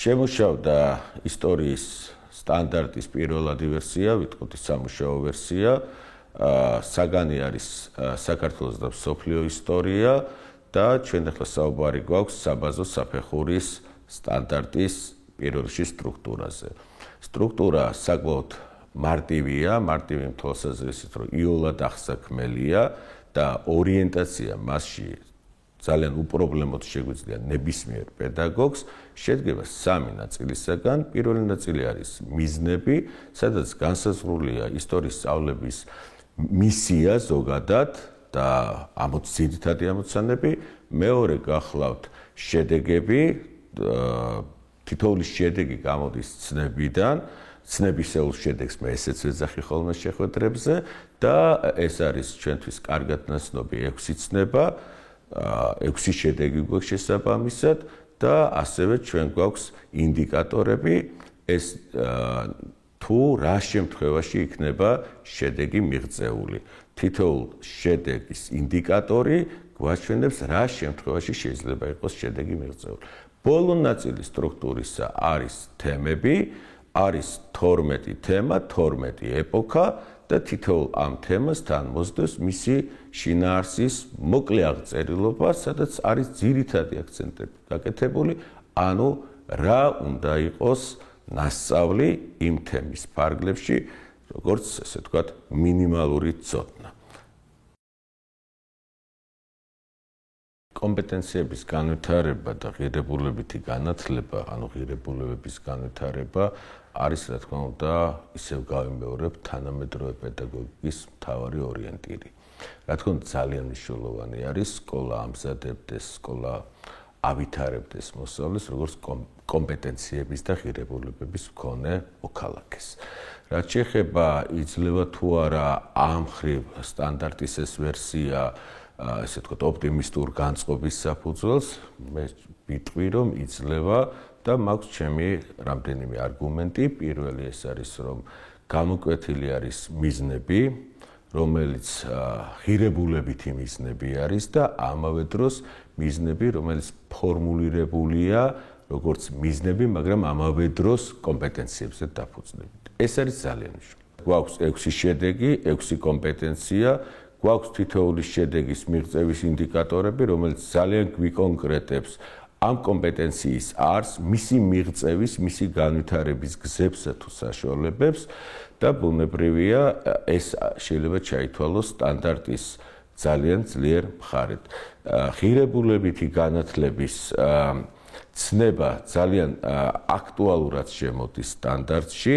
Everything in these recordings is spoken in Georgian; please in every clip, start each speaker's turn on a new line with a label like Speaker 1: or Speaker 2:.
Speaker 1: შემუშავდა ისტორიის სტანდარტის პირველადი ვერსია, ვიტყოდი სამუშაო ვერსია, საგანი არის საქართველოს და მსოფლიო ისტორია და ჩვენ ახლა საუბარი გვაქვს საბაზო საფეხურის სტანდარტის პირველ რიგში სტრუქტურაზე. სტრუქტურა საკმაოდ მარტივია, მარტივი თვალსაზრისით, რომ იოლად აღსაქმელია და ორიენტაცია მასში ძალიან უპრობლემოდ შეგვიძლია ნებისმიერ პედაგოგს, შედგება სამი ნაწილისაგან. პირველი ნაწილი არის მიზნები, სადაც განსაზღვრულია ისტორიის სწავლების მისია ზოგადად და ძირითადი ამოცანები. მეორე გახლავთ შედეგები, თითოეული შედეგი გამოდის ცნებიდან, ცნებისეულ შედეგს მე ესეც ვეძახი ხოლმე შეხვედრებზე და ეს არის ჩვენთვის კარგად ნაცნობი 6 ცნება, 6 შედეგი გვაქვს შესაბამისად და ასევე ჩვენ გვაქვს ინდიკატორები, ეს თუ რა შემთხვევაში იქნება შედეგი მიღწეული. თითოეულ შედეგის ინდიკატორი გვაჩვენებს რა შემთხვევაში შეიძლება იყოს შედეგი მიღწეული. ბოლო ნაწილი სტრუქტურისა არის თემები, არის 12 თემა, 12 ეპოქა და თითოეულ ამ თემას თან მოსდევს მისი შინაარსის მოკლე აღწერილობა, სადაც არის ძირითადი აქცენტები გაკეთებული, ანუ რა უნდა იყოს ნასწავლი იმ თემის ფარგლებში, როგორც ესე ვთქვათ, მინიმალური ცოდნა. კომპეტენციების განვითარება და ღირებულებითი განათლება, ანუ ღირებულებების განვითარება არის, რა თქმა უნდა, ისევ გავიმეორებ, თანამედროვე პედაგოგიკის მთავარი ორიენტირი. რა თქმა უნდა, ძალიან მნიშვნელოვანი არის სკოლა ამზადებდეს, სკოლა ავითარებდეს მოსწავლეს, როგორც კომპეტენციების და ღირებულებების მქონე მოქალაქეს. რაც შეეხება იძლევა თუ არა ამ მხრივ სტანდარტის ეს ვერსია ესე ვთქვათ, ოპტიმისტურ განწყობის საფუძველს, მე ვიტყვი, რომ იძლევა და მაქვს ჩემი რამდენიმე არგუმენტი. პირველი ეს არის, რომ გამოკვეთილი არის მიზნები, რომელიც ღირებულებითი მიზნები არის და ამავე დროს მიზნები, რომელიც ფორმულირებულია როგორც მიზნები, მაგრამ ამავე დროს კომპეტენციებზე დაფუძნებით. ეს არის ძალიან მნიშვნელოვანი. გვაქვს 6 შედეგი, 6 კომპეტენცია, გვაქვს თითოეული შედეგის მიღწევის ინდიკატორები, რომელიც ძალიან გვიკონკრეტებს ამ კომპეტენციის არსს, მისი მიღწევის, მისი განვითარების გზებსა თუ საშუალებებს და ბუნებრივია ეს შეიძლება ჩაითვალოს სტანდარტის ძალიან ძლიერ მხარედ. ღირებულებითი განათლების ცნება ძალიან აქტუალურად შემოდის სტანდარტში,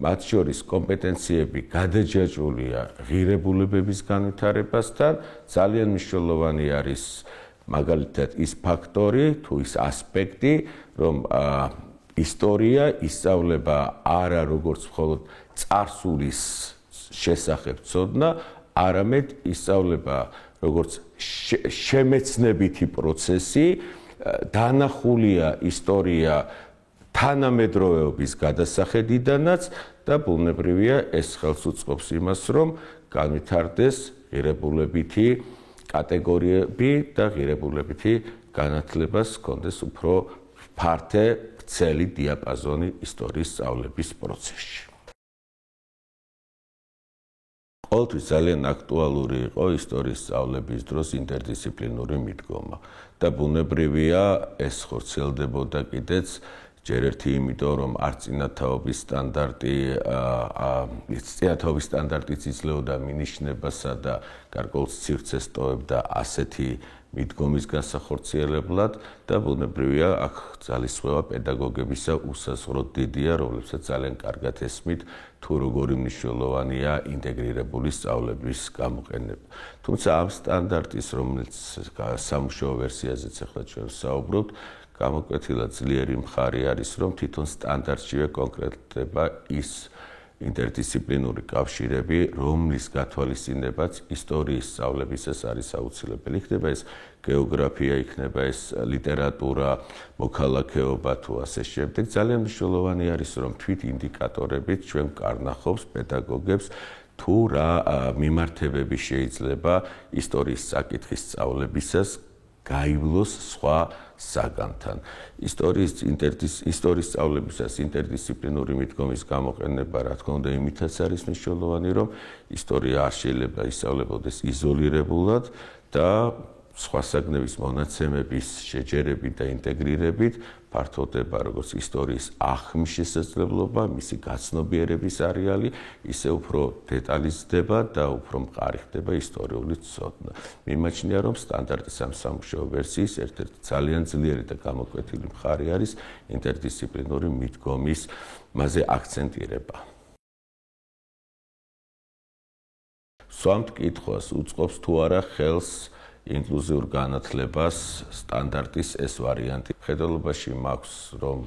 Speaker 1: მათ შორის კომპეტენციები გადაჯაჭვულია ღირებულებების განვითარებასთან, ძალიან მნიშვნელოვანი არის მაგალითად ის ფაქტორი თუ ის ასპექტი, რომ ისტორია ისწავლება არა როგორც მხოლოდ წარსულის შესახებ ცოდნა, არამედ ისწავლება როგორც შემეცნებითი პროცესი, დანახულია ისტორია თანამედროვეობის გადასახედიდანაც და ბუნებრივია ეს ხელს უწყობს იმას, რომ განვითარდეს ღირებულებითი კატეგორიები და ღირებულებითი განათლებას ჰქონდეს უფრო ფართე, ვრცელი დიაპაზონი ისტორიის სწავლების პროცესში. ყოველთვის ძალიან აქტუალური იყო ისტორიის სწავლების დროს ინტერდისციპლინური მიდგომა და ბუნებრივია ეს ხორციელდებოდა კიდეც ჯერ ერთი იმიტომ, რომ არც წინათაობის სტანდარტიც იძლეოდა მინიშნებასა და გარკვეულ სივრცეს ტოვებდა ასეთი მიდგომის განსახორციელებლად და ბუნებრივია აქ ძალისხმევა პედაგოგებისა უსაზღვროდ დიდია, რომლებსაც ძალიან კარგად ესმით თუ როგორი მნიშვნელოვანია ინტეგრირებული სწავლების გამოყენება. თუმცა ამ სტანდარტის, რომელიც სამუშაო ვერსიაზეც ახლა ჩვენ ვსაუბრობთ, გამოკვეთილად ძლიერი მხარი არის, რომ თვითონ სტანდარტშივე კონკრეტდება ის ინტერდისციპლინური კავშირები, რომლის გათვალისწინებაც ისტორიის სწავლებისას არის აუცილებელი. იქნება ეს გეოგრაფია, იქნება ეს ლიტერატურა, მოქალაქეობა თუ ასე შემდეგ. ძალიან მნიშვნელოვანი არის, რომ თვით ინდიკატორებით ჩვენ ვკარნახობს პედაგოგებს თუ რა მიმართებები შეიძლება ისტორიის საკითხის სწავლებისას გაივლოს სხვა საგანთან. ისტორიის სწავლებისას ინტერდისციპლინური მიდგომის გამოყენება, რა თქმა უნდა, იმითაც არის მნიშვნელოვანი, რომ ისტორია არ შეიძლება ისწავლებოდეს იზოლირებულად და სხვა საგნების მონაცემების შეჯერებით და ინტეგრირებით ფართოვდება როგორც ისტორიის აღქმის შესაძლებლობა, მისი გაცნობიერების არეალი, ისე უფრო დეტალიზდება და უფრო მყარი ხდება ისტორიული ცოდნა. მიმაჩნია, რომ სტანდარტის ამ სამუშაო ვერსიის ერთ-ერთი ძალიან ძლიერი და გამოკვეთილი მხარე არის ინტერდისციპლინური მიდგომის მასზე აქცენტირება. სვამთ კითხვას უწყობს თუ არა ხელს ინკლუზიურ განათლებას სტანდარტის ეს ვარიანტი. ხედელობაში მაქვს, რომ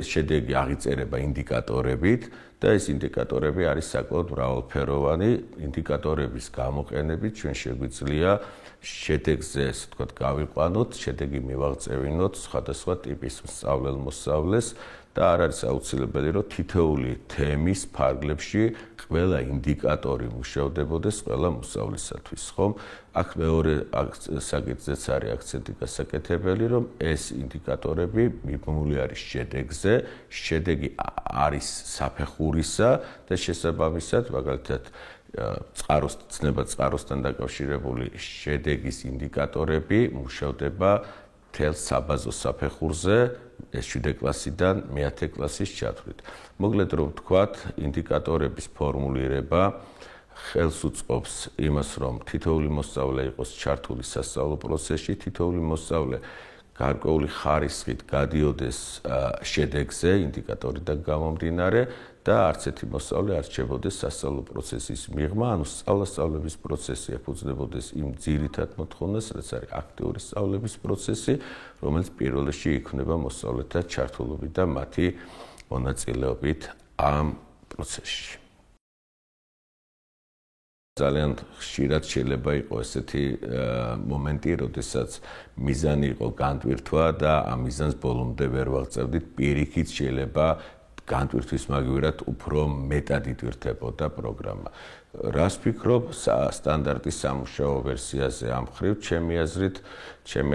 Speaker 1: შედეგი აღიწერება ინდიკატორებით და ეს ინდიკატორები არის საკმაოდ მრავალფეროვანი. ინდიკატორების გამოყენებით ჩვენ შეგვიძლია შედეგზე, ასე ვთქვათ, გავიყვანოთ, შედეგი მივაღწევინოთ სხვადასხვა ტიპის მსწავლელ-მოსწავლეს და არ არის აუცილებელი, რომ თითოეული თემის ფარგლებში ყველა ინდიკატორი მუშავდებოდეს ყველა მოსწავლისათვის, ხომ? აქ მეორე საკითხზეც არის აქცენტი გასაკეთებელი, რომ ეს ინდიკატორები მიბმული არის შედეგზე, შედეგი არის საფეხურისა და შესაბამისად, მაგალითად, წყაროსთან დაკავშირებული შედეგის ინდიკატორები მუშავდება მთელ საბაზო საფეხურზე, ეს 7 კლასიდან 10 კლასის ჩათვლით. მოკლედ რომ ვთქვათ, ინდიკატორების ფორმულირება ხელს უწყობს იმას, რომ თითოეული მოსწავლე იყოს ჩართული სასწავლო პროცესში, თითოეული მოსწავლე გარკვეული ხარისხით გადიოდეს შედეგზე, ინდიკატორიდან გამომდინარე და არც ერთი მოსწავლე არ რჩებოდეს სასწავლო პროცესის მიღმა, ანუ სწავლების პროცესი ეფუძნებოდეს იმ ძირითად მოთხოვნას, რაც არის აქტიური სწავლების პროცესი, რომელიც პირველ რიგში იქმნება მოსწავლეთა ჩართულობით და მათი მონაწილეობით ამ პროცესში. ძალიან ხშირად შეიძლება იყოს ესეთი მომენტი, როდესაც მიზანი იყო განტვირთვა და ამ მიზანს ბოლომდე ვერ ვაღწევდით, პირიქით შეიძლება განტვირთვის მაგივრად უფრო მეტად იტვირთებოდა პროგრამა. რას ვფიქრობ სტანდარტის სამუშაო ვერსიაზე ამ მხრივ, ჩემი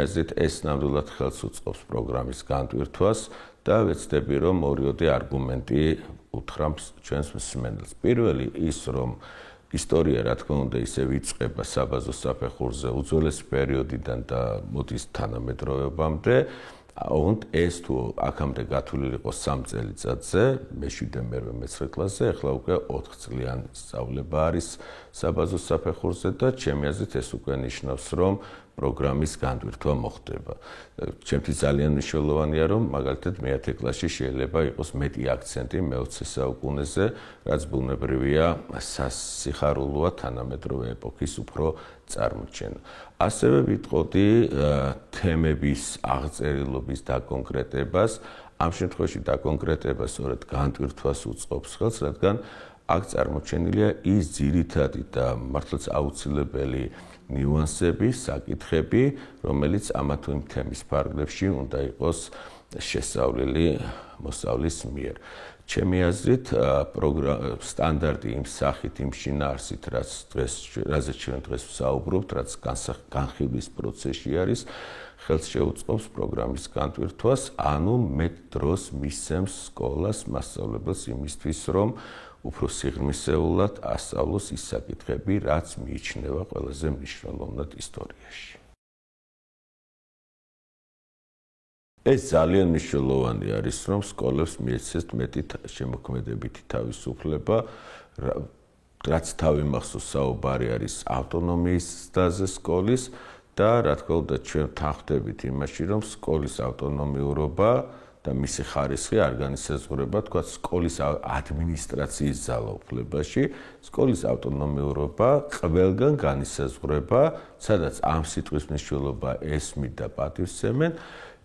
Speaker 1: აზრით ეს ნამდვილად ხელს უწყობს პროგრამის განტვირთვას და ვეცდები, რომ ორიოდე არგუმენტი უთხრამს ჩვენს მსმენელს. პირველი ის, რომ ისტორია, რა თქმა უნდა, ისე ვიწყება საბაზო საფეხურზე უძველეს პერიოდიდან და მოდის თანამედროვეობამდე, ეს თუ აქამდე გათვლილი იყო 3 წელიწადზე, მე-7 მე-8 მე-9 კლასზე, ახლა უკვე 4 წლიანი სწავლება არის საბაზო საფეხურზე და ჩემი აზრით ეს უკვე ნიშნავს, რომ პროგრამის განტვირთვა მოხდება. ჩემთვის ძალიან მნიშვნელოვანია, რომ მაგალითად მე-10 კლასში შეიძლება იყოს მეტი აქცენტი მე-20 საუკუნეზე, რაც ბუნებრივია სასიხარულოა თანამედროვე ეპოქის უფრო წარმოჩენა. ასევე ვიტყოდი თემების აღწერილობის დაკონკრეტებას, ამ შემთხვევაში დაკონკრეტება სწორედ განტვირთვას უწყობს ხელს, რადგან აქ წარმოჩენილია ის ძირითადი და მართლაც აუცილებელი ნიუანსები, საკითხები, რომელიც ამა თუ იმ თემის ფარგლებში უნდა იყოს შესწავლილი მოსწავლის მიერ. ჩემი აზრით, სტანდარტი იმ სახით, იმ შინაარსით, რაზეც ჩვენ დღეს ვსაუბრობთ, რაც განხილვის პროცესში არის, ხელს შეუწყობს პროგრამის განტვირთვას, ანუ მეტ დროს მისცემს სკოლას, მასწავლებელს იმისთვის, რომ უფრო სიღრმისეულად ასწავლოს ის საკითხები, რაც მიიჩნევა ყველაზე მნიშვნელოვნად ისტორიაში. ეს ძალიან მნიშვნელოვანი არის, რომ სკოლებს მიეცეს მეტი შემოქმედებითი თავისუფლება, რაც თავი მახსოვს საუბარი არის ავტონომიის ზრდაზე სკოლის და რა თქმა უნდა ჩვენ თანხმდებით იმაში, რომ სკოლის ავტონომიურობა და მისი ხარისხი არ განისაზღვრება, თქვა სკოლის ადმინისტრაციის ძალაუფლებაში, სკოლის ავტონომიურობა ყველგან განისაზღვრება, სადაც ამ სიტყვის მნიშვნელობა ესმით და პატივსცემენ,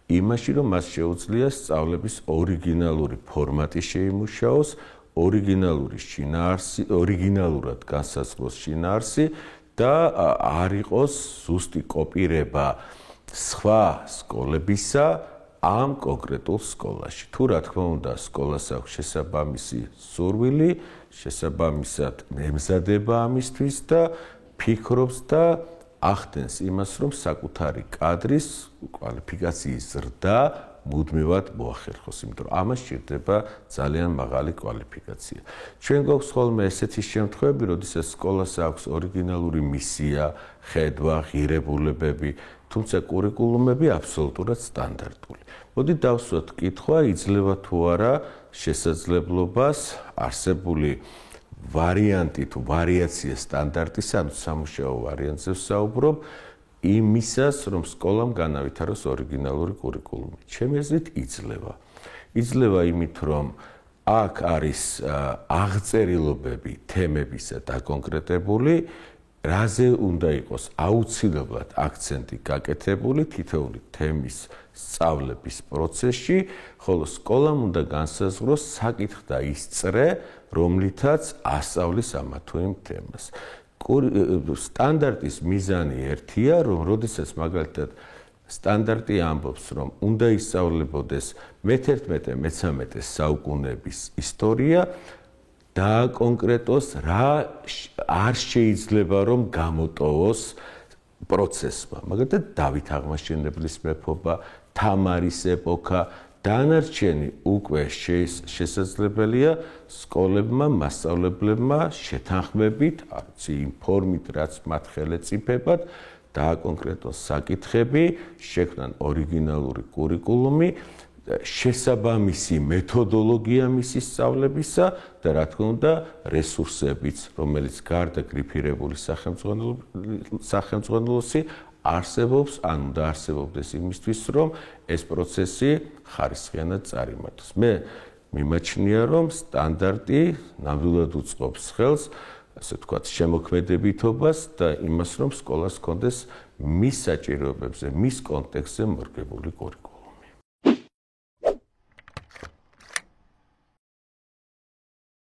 Speaker 1: იმაში, რომ მას შეუძლია სწავლების ორიგინალური ფორმატი შეიმუშაოს, ორიგინალურად განსაზღვროს შინაარსი და არ იყოს ზუსტი კოპირება სხვა სკოლებისა ამ კონკრეტულ სკოლაში. თუ რა თქმა უნდა, სკოლას აქვს შესაბამისი სურვილი, შესაბამისად ემზადება ამისთვის და ფიქრობს და ახდენს იმას, რომ საკუთარი კადრის კვალიფიკაციის ზრდა მუდმივად მოახერხოს, იმიტომ რომ ამას სჭირდება ძალიან მაღალი კვალიფიკაცია. ჩვენ გვაქვს ხოლმე ესეთი შემთხვევები, როდესაც სკოლას აქვს ორიგინალური მისია, ხედვა, ღირებულებები, თუმცა კურიკულუმები აბსოლუტურად სტანდარტული. მოდი დავსვათ კითხვა, იძლევა თუ არა შესაძლებლობას არსებული ვარიანტი თუ ვარიაცია სტანდარტის, ანუ სამუშაო ვარიანტზე ვსაუბრობ, იმისას, რომ სკოლამ განავითაროს ორიგინალური კურიკულუმი. ჩემი აზრით იძლევა. იძლევა იმით, რომ აქ არის აღწერილობები თემებისა დაკონკრეტებული, რაზე უნდა იყოს აუცილებლად აქცენტი გაკეთებული თითოეული თემის სწავლების პროცესში, ხოლო სკოლამ უნდა განსაზღვროს საკითხთა ის წრე, რომლითაც ასწავლის ამა თუ იმ თემას. სტანდარტის მიზანი ერთია, რომ როდესაც მაგალითად სტანდარტი ამბობს, რომ უნდა ისწავლებოდეს მე-11-მე-13 საუკუნეების ისტორია, დააკონკრეტოს რა არ შეიძლება რომ გამოტოვოს პროცესმა. მაგალითად დავით აღმაშენებლის მეფობა, თამარის ეპოქა, დანარჩენი უკვე შესაძლებელია სკოლებმა, მასწავლებლებმა შეთანხმებით, არც იმ ფორმით, რაც მათ ხელეწიფებად, დააკონკრეტოს საკითხები, შექმნან ორიგინალური კურიკულუმი, შესაბამისი მეთოდოლოგია მისი სწავლებისა და რა თქმა უნდა რესურსებიც, რომელიც გარდა გრიფირებული სახელმძღვანელოსი არსებობს, ან უნდა არსებობდეს იმისთვის, რომ ეს პროცესი ხარისხიანად წარიმართოს. მე მიმაჩნია, რომ სტანდარტი ნამდვილად უწყობს ხელს, ასე ვთქვათ, შემოქმედებითობას და იმას, რომ სკოლას ჰქონდეს მის საჭიროებებზე, მის კონტექსტზე მორგებული კურიკულუმი.